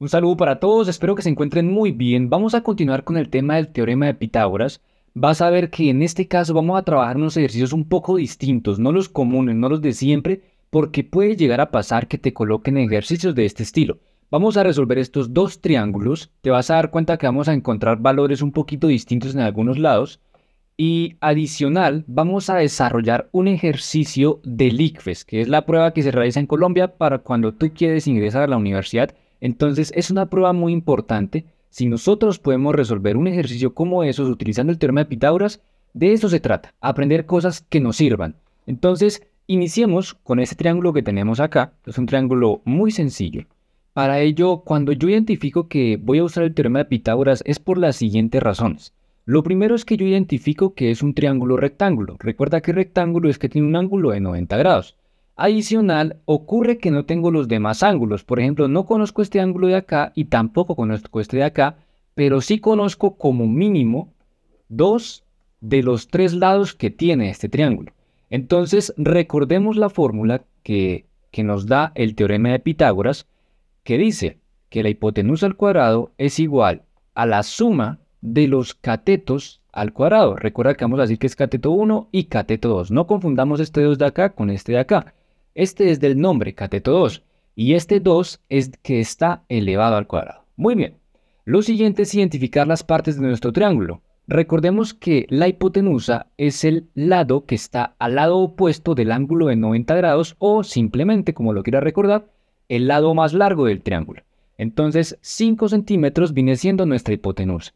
Un saludo para todos, espero que se encuentren muy bien. Vamos a continuar con el tema del teorema de Pitágoras. Vas a ver que en este caso vamos a trabajar unos ejercicios un poco distintos, no los comunes, no los de siempre, porque puede llegar a pasar que te coloquen ejercicios de este estilo. Vamos a resolver estos dos triángulos, te vas a dar cuenta que vamos a encontrar valores un poquito distintos en algunos lados. Y adicional, vamos a desarrollar un ejercicio del ICFES, que es la prueba que se realiza en Colombia para cuando tú quieres ingresar a la universidad. Entonces, es una prueba muy importante. Si nosotros podemos resolver un ejercicio como esos utilizando el teorema de Pitágoras, de eso se trata, aprender cosas que nos sirvan. Entonces, iniciemos con este triángulo que tenemos acá. Es un triángulo muy sencillo. Para ello, cuando yo identifico que voy a usar el teorema de Pitágoras es por las siguientes razones. Lo primero es que yo identifico que es un triángulo rectángulo. Recuerda que rectángulo es que tiene un ángulo de 90 grados. Adicional, ocurre que no tengo los demás ángulos. Por ejemplo, no conozco este ángulo de acá y tampoco conozco este de acá, pero sí conozco como mínimo dos de los tres lados que tiene este triángulo. Entonces, recordemos la fórmula que nos da el teorema de Pitágoras, que dice que la hipotenusa al cuadrado es igual a la suma de los catetos al cuadrado. Recuerda que vamos a decir que es cateto 1 y cateto 2. No confundamos este 2 de acá con este de acá. Este es del nombre, cateto 2. Y este 2 es que está elevado al cuadrado. Muy bien. Lo siguiente es identificar las partes de nuestro triángulo. Recordemos que la hipotenusa es el lado que está al lado opuesto del ángulo de 90 grados o simplemente, como lo quiera recordar, el lado más largo del triángulo. Entonces, 5 centímetros viene siendo nuestra hipotenusa.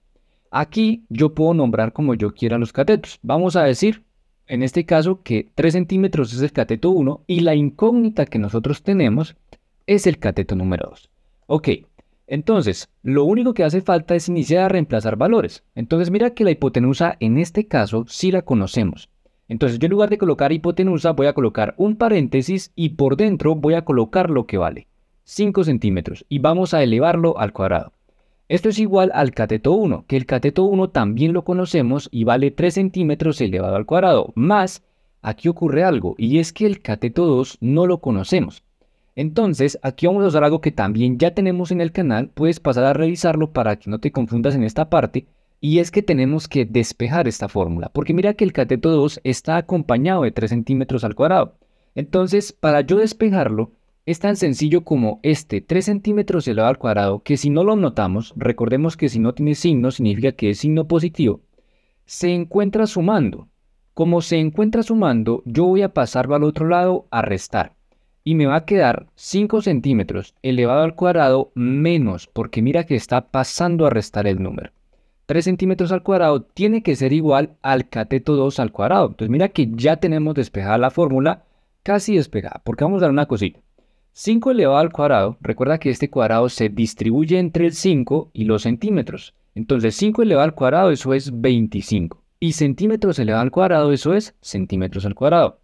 Aquí yo puedo nombrar como yo quiera los catetos. Vamos a decir, en este caso, que 3 centímetros es el cateto 1 y la incógnita que nosotros tenemos es el cateto número 2. Ok, entonces, lo único que hace falta es iniciar a reemplazar valores. Entonces, mira que la hipotenusa en este caso sí la conocemos. Entonces, yo en lugar de colocar hipotenusa voy a colocar un paréntesis y por dentro voy a colocar lo que vale, 5 centímetros, y vamos a elevarlo al cuadrado. Esto es igual al cateto 1, que el cateto 1 también lo conocemos y vale 3 centímetros elevado al cuadrado, más aquí ocurre algo, y es que el cateto 2 no lo conocemos. Entonces, aquí vamos a usar algo que también ya tenemos en el canal, puedes pasar a revisarlo para que no te confundas en esta parte, y es que tenemos que despejar esta fórmula, porque mira que el cateto 2 está acompañado de 3 centímetros al cuadrado. Entonces, para yo despejarlo, es tan sencillo como este 3 centímetros elevado al cuadrado, que si no lo notamos, recordemos que si no tiene signo significa que es signo positivo, se encuentra sumando. Como se encuentra sumando, yo voy a pasarlo al otro lado a restar. Y me va a quedar 5 centímetros elevado al cuadrado menos, porque mira que está pasando a restar el número. 3 centímetros al cuadrado tiene que ser igual al cateto 2 al cuadrado. Entonces mira que ya tenemos despejada la fórmula, casi despejada, porque vamos a dar una cosita. 5 elevado al cuadrado, recuerda que este cuadrado se distribuye entre el 5 y los centímetros. Entonces 5 elevado al cuadrado, eso es 25. Y centímetros elevado al cuadrado, eso es centímetros al cuadrado.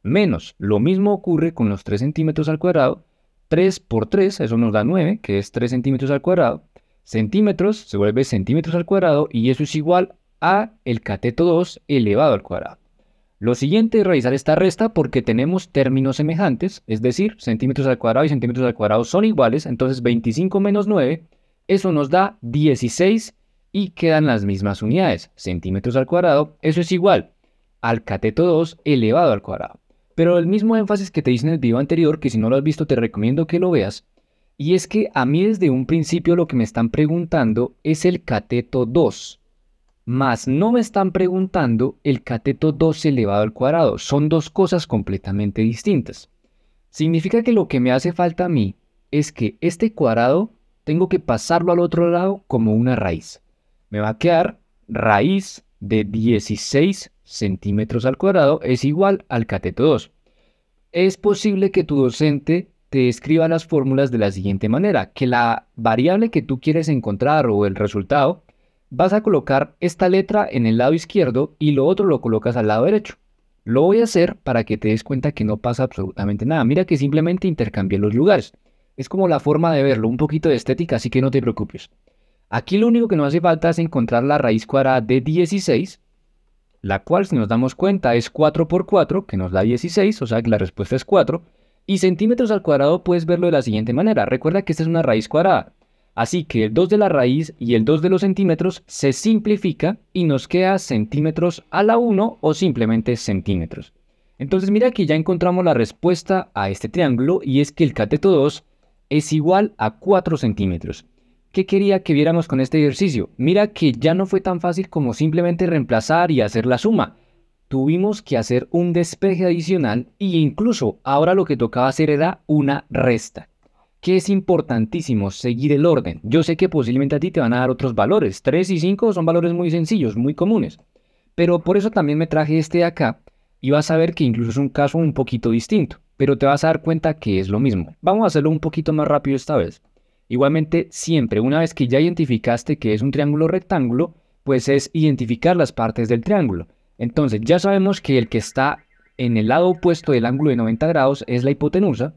Menos, lo mismo ocurre con los 3 centímetros al cuadrado. 3 por 3, eso nos da 9, que es 3 centímetros al cuadrado. Centímetros se vuelve centímetros al cuadrado y eso es igual a el cateto 2 elevado al cuadrado. Lo siguiente es realizar esta resta porque tenemos términos semejantes, es decir, centímetros al cuadrado y centímetros al cuadrado son iguales, entonces 25 menos 9, eso nos da 16 y quedan las mismas unidades. Centímetros al cuadrado, eso es igual al cateto 2 elevado al cuadrado. Pero el mismo énfasis que te hice en el video anterior, que si no lo has visto te recomiendo que lo veas, y es que a mí desde un principio lo que me están preguntando es el cateto 2. Más no me están preguntando el cateto 2 elevado al cuadrado. Son dos cosas completamente distintas. Significa que lo que me hace falta a mí es que este cuadrado tengo que pasarlo al otro lado como una raíz. Me va a quedar raíz de 16 centímetros al cuadrado es igual al cateto 2. Es posible que tu docente te escriba las fórmulas de la siguiente manera, que la variable que tú quieres encontrar o el resultado vas a colocar esta letra en el lado izquierdo y lo otro lo colocas al lado derecho. Lo voy a hacer para que te des cuenta que no pasa absolutamente nada. Mira que simplemente intercambié los lugares. Es como la forma de verlo, un poquito de estética, así que no te preocupes. Aquí lo único que nos hace falta es encontrar la raíz cuadrada de 16, la cual si nos damos cuenta es 4 por 4, que nos da 16, o sea que la respuesta es 4. Y centímetros al cuadrado puedes verlo de la siguiente manera. Recuerda que esta es una raíz cuadrada. Así que el 2 de la raíz y el 2 de los centímetros se simplifica y nos queda centímetros a la 1 o simplemente centímetros. Entonces mira que ya encontramos la respuesta a este triángulo y es que el cateto 2 es igual a 4 centímetros. ¿Qué quería que viéramos con este ejercicio? Mira que ya no fue tan fácil como simplemente reemplazar y hacer la suma. Tuvimos que hacer un despeje adicional e incluso ahora lo que tocaba hacer era una resta. Que es importantísimo seguir el orden. Yo sé que posiblemente a ti te van a dar otros valores. 3 y 5 son valores muy sencillos, muy comunes. Pero por eso también me traje este de acá y vas a ver que incluso es un caso un poquito distinto. Pero te vas a dar cuenta que es lo mismo. Vamos a hacerlo un poquito más rápido esta vez. Igualmente, siempre, una vez que ya identificaste que es un triángulo rectángulo, pues es identificar las partes del triángulo. Entonces, ya sabemos que el que está en el lado opuesto del ángulo de 90 grados es la hipotenusa.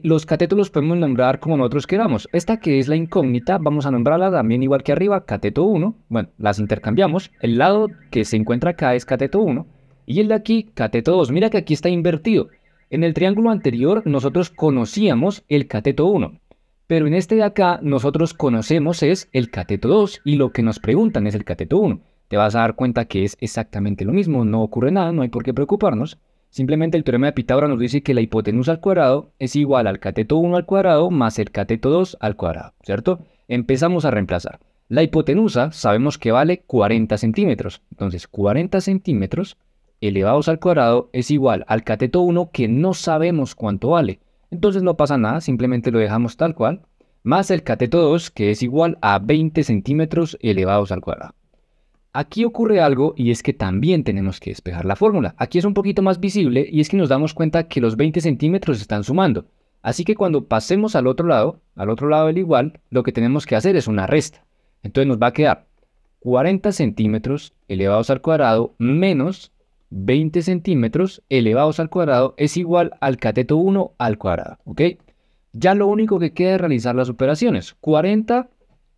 Los catetos los podemos nombrar como nosotros queramos. Esta que es la incógnita, vamos a nombrarla también igual que arriba, cateto 1. Bueno, las intercambiamos. El lado que se encuentra acá es cateto 1 y el de aquí, cateto 2. Mira que aquí está invertido. En el triángulo anterior nosotros conocíamos el cateto 1, pero en este de acá nosotros conocemos es el cateto 2 y lo que nos preguntan es el cateto 1. Te vas a dar cuenta que es exactamente lo mismo, no ocurre nada, no hay por qué preocuparnos. Simplemente el teorema de Pitágoras nos dice que la hipotenusa al cuadrado es igual al cateto 1 al cuadrado más el cateto 2 al cuadrado, ¿cierto? Empezamos a reemplazar. La hipotenusa sabemos que vale 40 centímetros. Entonces 40 centímetros elevados al cuadrado es igual al cateto 1 que no sabemos cuánto vale. Entonces no pasa nada, simplemente lo dejamos tal cual, más el cateto 2 que es igual a 20 centímetros elevados al cuadrado. Aquí ocurre algo y es que también tenemos que despejar la fórmula. Aquí es un poquito más visible y es que nos damos cuenta que los 20 centímetros están sumando. Así que cuando pasemos al otro lado del igual, lo que tenemos que hacer es una resta. Entonces nos va a quedar 40 centímetros elevados al cuadrado menos 20 centímetros elevados al cuadrado es igual al cateto 1 al cuadrado, ¿ok? Ya lo único que queda es realizar las operaciones. 40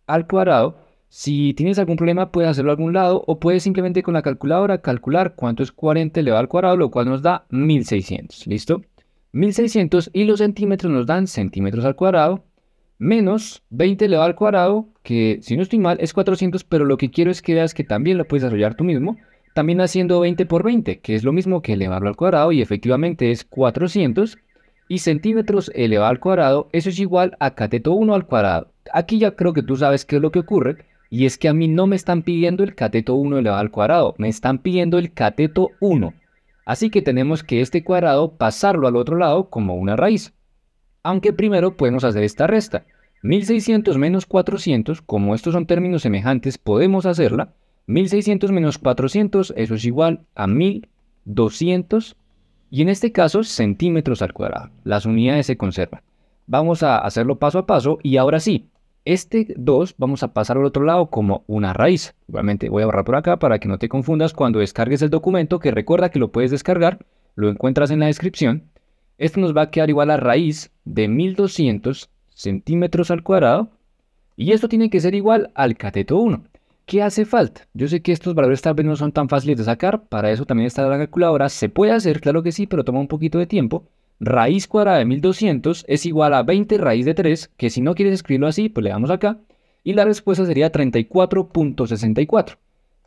al cuadrado. Si tienes algún problema, puedes hacerlo a algún lado o puedes simplemente con la calculadora calcular cuánto es 40 elevado al cuadrado, lo cual nos da 1600. ¿Listo? 1600 y los centímetros nos dan centímetros al cuadrado menos 20 elevado al cuadrado, que si no estoy mal es 400, pero lo que quiero es que veas que también lo puedes desarrollar tú mismo, también haciendo 20 por 20, que es lo mismo que elevarlo al cuadrado y efectivamente es 400. Y centímetros elevado al cuadrado, eso es igual a cateto 1 al cuadrado. Aquí ya creo que tú sabes qué es lo que ocurre. Y es que a mí no me están pidiendo el cateto 1 elevado al cuadrado, me están pidiendo el cateto 1. Así que tenemos que este cuadrado pasarlo al otro lado como una raíz. Aunque primero podemos hacer esta resta. 1600 menos 400, como estos son términos semejantes, podemos hacerla. 1600 menos 400, eso es igual a 1200. Y en este caso, centímetros al cuadrado. Las unidades se conservan. Vamos a hacerlo paso a paso y ahora sí. Este 2 vamos a pasar al otro lado como una raíz. Igualmente voy a borrar por acá para que no te confundas cuando descargues el documento, que recuerda que lo puedes descargar, lo encuentras en la descripción. Esto nos va a quedar igual a raíz de 1200 centímetros al cuadrado y esto tiene que ser igual al cateto 1. ¿Qué hace falta? Yo sé que estos valores tal vez no son tan fáciles de sacar, para eso también está la calculadora. Se puede hacer, claro que sí, pero toma un poquito de tiempo. Raíz cuadrada de 1200 es igual a 20 raíz de 3, que si no quieres escribirlo así, pues le damos acá. Y la respuesta sería 34.64,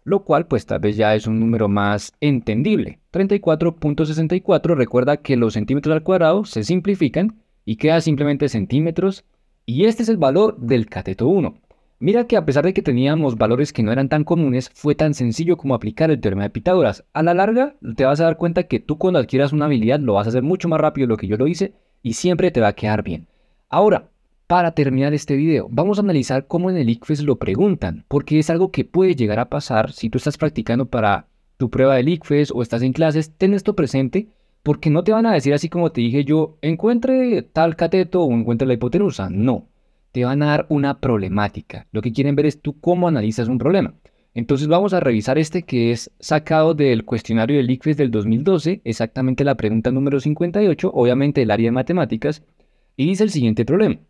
lo cual pues tal vez ya es un número más entendible. 34.64, recuerda que los centímetros al cuadrado se simplifican y queda simplemente centímetros. Y este es el valor del cateto 1. Mira que a pesar de que teníamos valores que no eran tan comunes, fue tan sencillo como aplicar el teorema de Pitágoras. A la larga te vas a dar cuenta que tú cuando adquieras una habilidad lo vas a hacer mucho más rápido de lo que yo lo hice y siempre te va a quedar bien. Ahora, para terminar este video, vamos a analizar cómo en el ICFES lo preguntan, porque es algo que puede llegar a pasar si tú estás practicando para tu prueba del ICFES o estás en clases. Ten esto presente porque no te van a decir así como te dije yo, encuentre tal cateto o encuentre la hipotenusa. No. Te van a dar una problemática. Lo que quieren ver es tú cómo analizas un problema. Entonces vamos a revisar este que es sacado del cuestionario del ICFES del 2012, exactamente la pregunta número 58, obviamente del área de matemáticas, y dice el siguiente problema.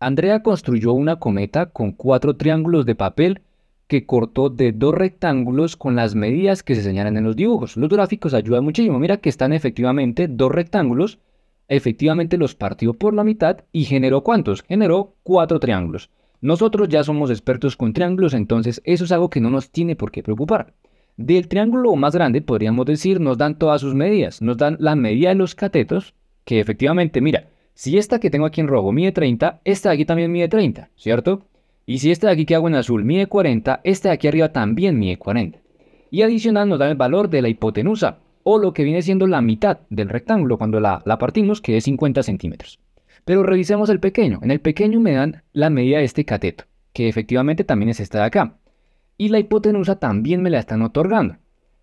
Andrea construyó una cometa con 4 triángulos de papel que cortó de 2 rectángulos con las medidas que se señalan en los dibujos. Los gráficos ayudan muchísimo. Mira que están efectivamente 2 rectángulos efectivamente los partió por la mitad y generó ¿cuántos? Generó 4 triángulos. Nosotros ya somos expertos con triángulos, entonces eso es algo que no nos tiene por qué preocupar. Del triángulo más grande, podríamos decir, nos dan todas sus medidas. Nos dan la medida de los catetos, que efectivamente, mira, si esta que tengo aquí en rojo mide 30, esta de aquí también mide 30, ¿cierto? Y si esta de aquí que hago en azul mide 40, esta de aquí arriba también mide 40. Y adicional nos dan el valor de la hipotenusa, o lo que viene siendo la mitad del rectángulo cuando la partimos, que es 50 centímetros. Pero revisemos el pequeño. En el pequeño me dan la medida de este cateto, que efectivamente también es esta de acá. Y la hipotenusa también me la están otorgando.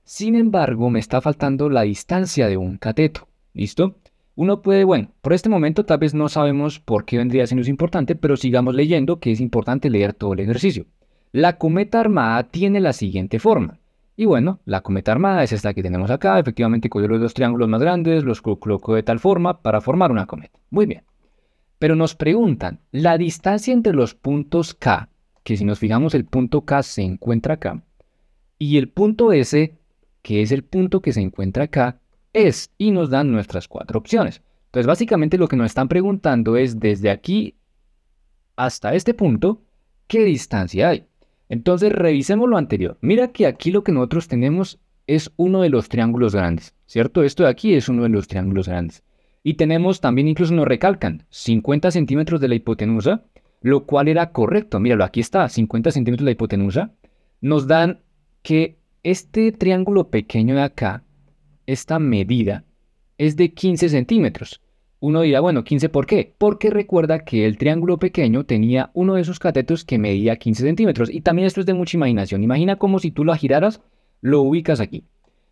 Sin embargo, me está faltando la distancia de un cateto. ¿Listo? Uno puede, bueno, por este momento tal vez no sabemos por qué vendría siendo importante, pero sigamos leyendo, que es importante leer todo el ejercicio. La cometa armada tiene la siguiente forma. Y bueno, la cometa armada es esta que tenemos acá. Efectivamente, cogió los dos triángulos más grandes, los colocó de tal forma para formar una cometa. Muy bien. Pero nos preguntan, la distancia entre los puntos K, que si nos fijamos el punto K se encuentra acá, y el punto S, que es el punto que se encuentra acá, es, y nos dan nuestras 4 opciones. Entonces básicamente lo que nos están preguntando es desde aquí hasta este punto, ¿qué distancia hay? Entonces revisemos lo anterior. Mira que aquí lo que nosotros tenemos es uno de los triángulos grandes, ¿cierto? Esto de aquí es uno de los triángulos grandes. Y tenemos también, incluso nos recalcan, 50 centímetros de la hipotenusa, lo cual era correcto. Míralo, aquí está, 50 centímetros de la hipotenusa. Nos dan que este triángulo pequeño de acá, esta medida, es de 15 centímetros. Uno dirá, bueno, 15 ¿por qué? Porque recuerda que el triángulo pequeño tenía uno de esos catetos que medía 15 centímetros. Y también esto es de mucha imaginación. Imagina como si tú lo giraras, lo ubicas aquí.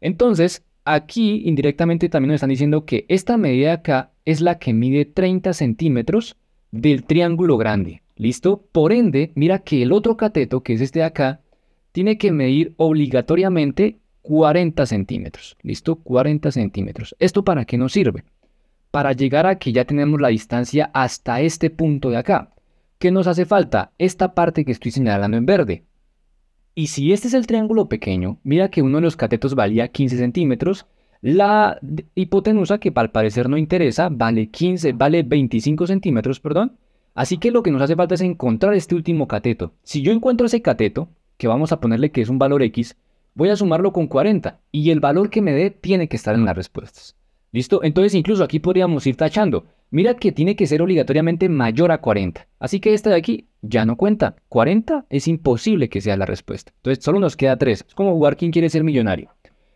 Entonces, aquí indirectamente también nos están diciendo que esta medida de acá es la que mide 30 centímetros del triángulo grande. ¿Listo? Por ende, mira que el otro cateto, que es este de acá, tiene que medir obligatoriamente 40 centímetros. ¿Listo? 40 centímetros. ¿Esto para qué nos sirve? Para llegar a que ya tenemos la distancia hasta este punto de acá. ¿Qué nos hace falta? Esta parte que estoy señalando en verde. Y si este es el triángulo pequeño, mira que uno de los catetos valía 15 centímetros. La hipotenusa, que al parecer no interesa, vale 25 centímetros, perdón. Así que lo que nos hace falta es encontrar este último cateto. Si yo encuentro ese cateto, que vamos a ponerle que es un valor X, voy a sumarlo con 40 y el valor que me dé tiene que estar en las respuestas. ¿Listo? Entonces incluso aquí podríamos ir tachando. Mira que tiene que ser obligatoriamente mayor a 40. Así que esta de aquí ya no cuenta. 40 es imposible que sea la respuesta. Entonces solo nos queda 3. Es como jugar quién quiere ser millonario.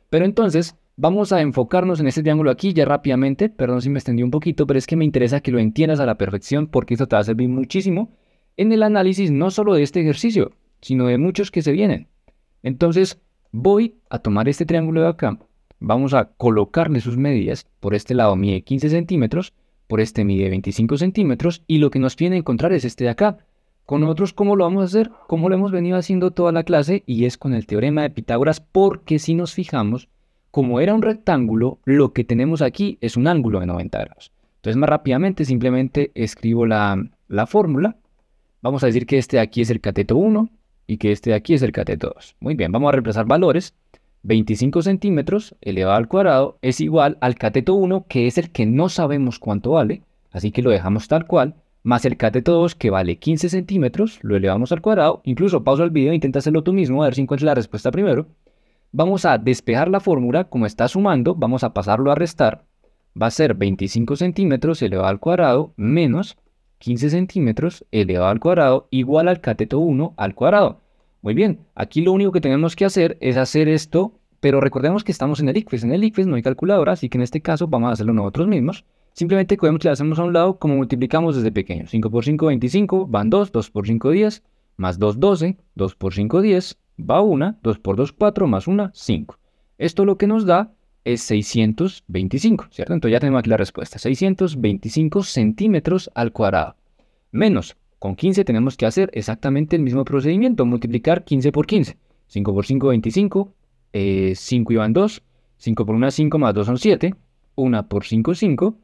Pero entonces vamos a enfocarnos en este triángulo aquí ya rápidamente. Perdón si me extendí un poquito, pero es que me interesa que lo entiendas a la perfección porque esto te va a servir muchísimo en el análisis no solo de este ejercicio, sino de muchos que se vienen. Entonces voy a tomar este triángulo de acá. Vamos a colocarle sus medidas. Por este lado mide 15 centímetros, por este mide 25 centímetros y lo que nos viene a encontrar es este de acá. Con nosotros, ¿cómo lo vamos a hacer? Como lo hemos venido haciendo toda la clase y es con el teorema de Pitágoras, porque si nos fijamos, como era un rectángulo, lo que tenemos aquí es un ángulo de 90 grados. Entonces más rápidamente simplemente escribo la fórmula. Vamos a decir que este de aquí es el cateto 1 y que este de aquí es el cateto 2. Muy bien, vamos a reemplazar valores. 25 centímetros elevado al cuadrado es igual al cateto 1, que es el que no sabemos cuánto vale, así que lo dejamos tal cual, más el cateto 2, que vale 15 centímetros, lo elevamos al cuadrado. Incluso pausa el video e intenta hacerlo tú mismo, a ver si encuentras la respuesta primero. Vamos a despejar la fórmula, como está sumando, vamos a pasarlo a restar. Va a ser 25 centímetros elevado al cuadrado menos 15 centímetros elevado al cuadrado igual al cateto 1 al cuadrado. Muy bien, aquí lo único que tenemos que hacer es hacer esto, pero recordemos que estamos en el ICFES. En el ICFES no hay calculadora, así que en este caso vamos a hacerlo nosotros mismos. Simplemente cogemos y le hacemos a un lado como multiplicamos desde pequeño. 5 por 5, 25, van 2, 2 por 5, 10, más 2, 12, 2 por 5, 10, va 1, 2 por 2, 4, más 1, 5. Esto lo que nos da es 625, ¿cierto? Entonces ya tenemos aquí la respuesta, 625 centímetros al cuadrado. Menos, con 15 tenemos que hacer exactamente el mismo procedimiento, multiplicar 15 por 15. 5 por 5, 25, 5 iban 2, 5 por 1, 5, más 2 son 7, 1 por 5, 5,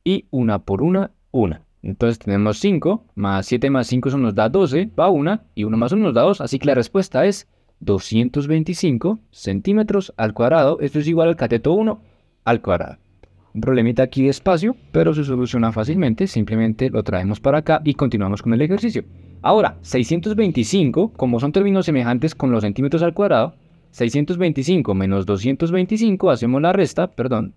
y 1 por 1, 1. Entonces tenemos 5, más 7 más 5 eso nos da 12, va 1, y 1 más 1 nos da 2, así que la respuesta es 225 centímetros al cuadrado. Esto es igual al cateto 1 al cuadrado. Un problemita aquí de espacio, pero se soluciona fácilmente. Simplemente lo traemos para acá y continuamos con el ejercicio. Ahora, 625, como son términos semejantes con los centímetros al cuadrado, 625 menos 225, hacemos la resta, perdón,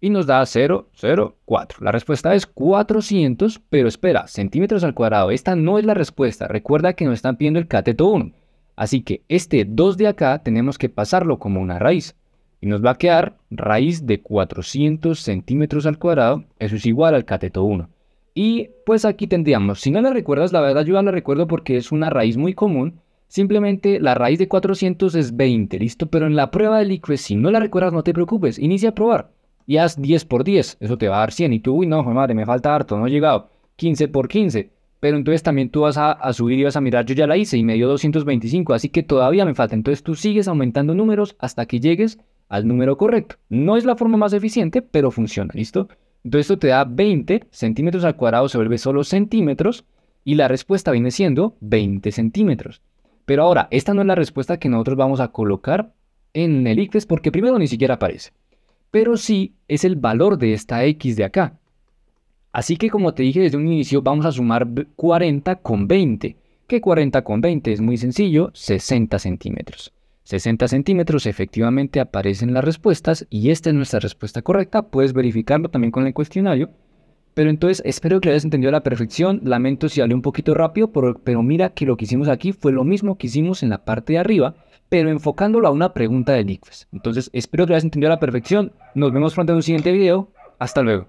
y nos da 0,04. La respuesta es 400, pero espera, centímetros al cuadrado. Esta no es la respuesta. Recuerda que nos están pidiendo el cateto 1. Así que este 2 de acá tenemos que pasarlo como una raíz. Y nos va a quedar raíz de 400 centímetros al cuadrado. Eso es igual al cateto 1. Y pues aquí tendríamos, si no la recuerdas, la verdad yo ya la recuerdo porque es una raíz muy común. Simplemente la raíz de 400 es 20, ¿listo? Pero en la prueba de Liquid, si no la recuerdas, no te preocupes, inicia a probar. Y haz 10 por 10, eso te va a dar 100. Y tú, uy, no, madre, me falta harto, no he llegado. 15 por 15. Pero entonces también tú vas a subir y vas a mirar, yo ya la hice y me dio 225, así que todavía me falta. Entonces tú sigues aumentando números hasta que llegues al número correcto. No es la forma más eficiente, pero funciona, ¿listo? Entonces esto te da 20 centímetros al cuadrado, se vuelve solo centímetros y la respuesta viene siendo 20 centímetros. Pero ahora, esta no es la respuesta que nosotros vamos a colocar en el ICFES porque primero ni siquiera aparece. Pero sí es el valor de esta X de acá. Así que como te dije desde un inicio, vamos a sumar 40 con 20. ¿Qué 40 con 20? Es muy sencillo, 60 centímetros. 60 centímetros efectivamente aparecen las respuestas y esta es nuestra respuesta correcta. Puedes verificarlo también con el cuestionario. Pero entonces espero que lo hayas entendido a la perfección. Lamento si hablé un poquito rápido, pero mira que lo que hicimos aquí fue lo mismo que hicimos en la parte de arriba, pero enfocándolo a una pregunta del ICFES. Entonces espero que lo hayas entendido a la perfección. Nos vemos pronto en un siguiente video. Hasta luego.